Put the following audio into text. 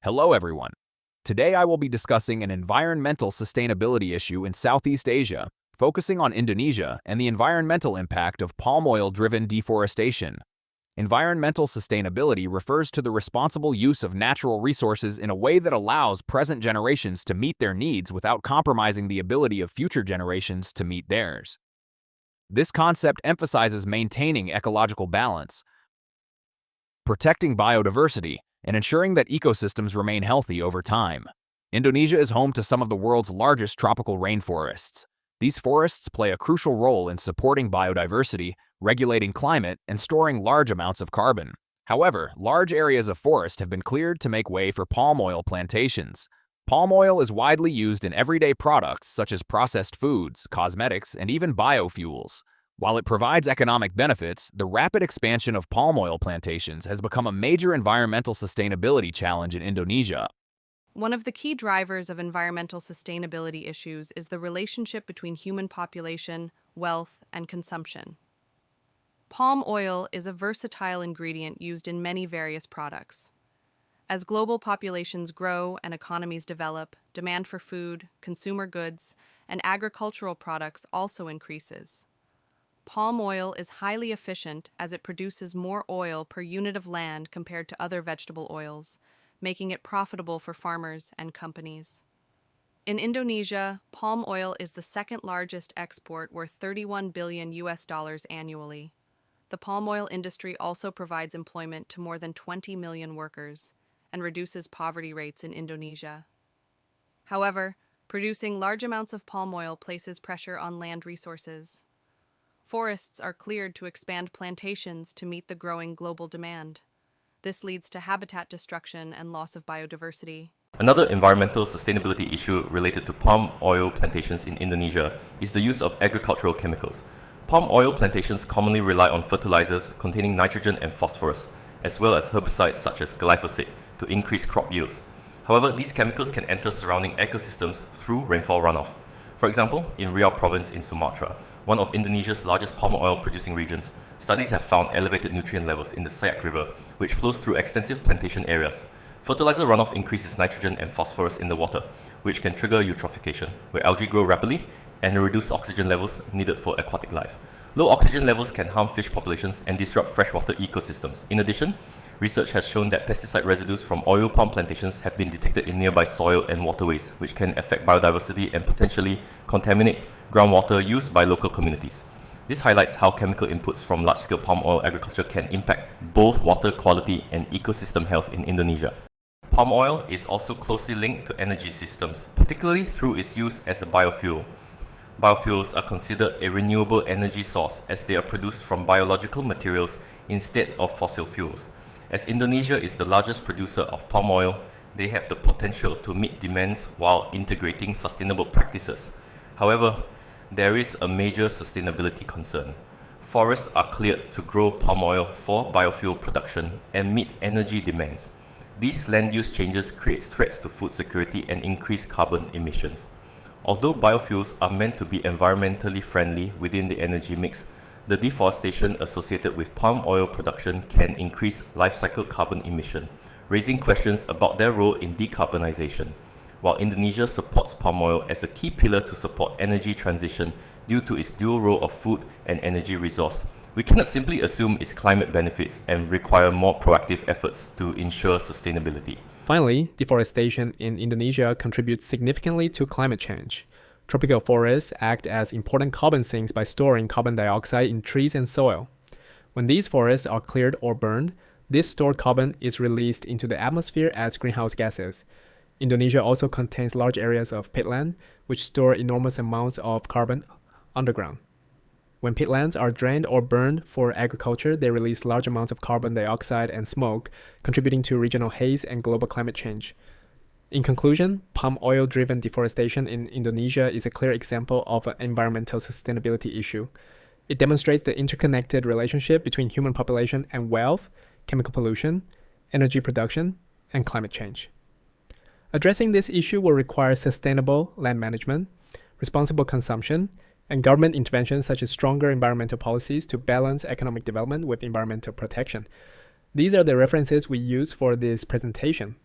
Hello everyone. Today I will be discussing an environmental sustainability issue in Southeast Asia, focusing on Indonesia and the environmental impact of palm oil-driven deforestation. Environmental sustainability refers to the responsible use of natural resources in a way that allows present generations to meet their needs without compromising the ability of future generations to meet theirs. This concept emphasizes maintaining ecological balance, protecting biodiversity, and ensuring that ecosystems remain healthy over time. Indonesia is home to some of the world's largest tropical rainforests. These forests play a crucial role in supporting biodiversity, regulating climate, and storing large amounts of carbon. However, large areas of forest have been cleared to make way for palm oil plantations. Palm oil is widely used in everyday products such as processed foods, cosmetics, and even biofuels. While it provides economic benefits, the rapid expansion of palm oil plantations has become a major environmental sustainability challenge in Indonesia. One of the key drivers of environmental sustainability issues is the relationship between human population, wealth, and consumption. Palm oil is a versatile ingredient used in many various products. As global populations grow and economies develop, demand for food, consumer goods, and agricultural products also increases. Palm oil is highly efficient as it produces more oil per unit of land compared to other vegetable oils, making it profitable for farmers and companies. In Indonesia, palm oil is the second largest export, worth $31 billion annually. The palm oil industry also provides employment to more than 20 million workers and reduces poverty rates in Indonesia. However, producing large amounts of palm oil places pressure on land resources. Forests are cleared to expand plantations to meet the growing global demand. This leads to habitat destruction and loss of biodiversity. Another environmental sustainability issue related to palm oil plantations in Indonesia is the use of agricultural chemicals. Palm oil plantations commonly rely on fertilizers containing nitrogen and phosphorus, as well as herbicides such as glyphosate to increase crop yields. However, these chemicals can enter surrounding ecosystems through rainfall runoff. For example, in Riau province in Sumatra, one of Indonesia's largest palm oil producing regions, studies have found elevated nutrient levels in the Siak River, which flows through extensive plantation areas. Fertilizer runoff increases nitrogen and phosphorus in the water, which can trigger eutrophication, where algae grow rapidly and reduce oxygen levels needed for aquatic life. Low oxygen levels can harm fish populations and disrupt freshwater ecosystems. In addition, research has shown that pesticide residues from oil palm plantations have been detected in nearby soil and waterways, which can affect biodiversity and potentially contaminate groundwater used by local communities. This highlights how chemical inputs from large-scale palm oil agriculture can impact both water quality and ecosystem health in Indonesia. Palm oil is also closely linked to energy systems, particularly through its use as a biofuel. Biofuels are considered a renewable energy source as they are produced from biological materials instead of fossil fuels. As Indonesia is the largest producer of palm oil, they have the potential to meet demands while integrating sustainable practices. However, there is a major sustainability concern. Forests are cleared to grow palm oil for biofuel production and meet energy demands. These land use changes create threats to food security and increase carbon emissions. Although biofuels are meant to be environmentally friendly within the energy mix, the deforestation associated with palm oil production can increase life cycle carbon emission, raising questions about their role in decarbonization. While Indonesia supports palm oil as a key pillar to support energy transition due to its dual role of food and energy resource, we cannot simply assume its climate benefits and require more proactive efforts to ensure sustainability. Finally, deforestation in Indonesia contributes significantly to climate change. Tropical forests act as important carbon sinks by storing carbon dioxide in trees and soil. When these forests are cleared or burned, this stored carbon is released into the atmosphere as greenhouse gases. Indonesia also contains large areas of peatland, which store enormous amounts of carbon underground. When peatlands are drained or burned for agriculture, they release large amounts of carbon dioxide and smoke, contributing to regional haze and global climate change. In conclusion, palm oil-driven deforestation in Indonesia is a clear example of an environmental sustainability issue. It demonstrates the interconnected relationship between human population and wealth, chemical pollution, energy production, and climate change. Addressing this issue will require sustainable land management, responsible consumption, and government interventions such as stronger environmental policies to balance economic development with environmental protection. These are the references we use for this presentation.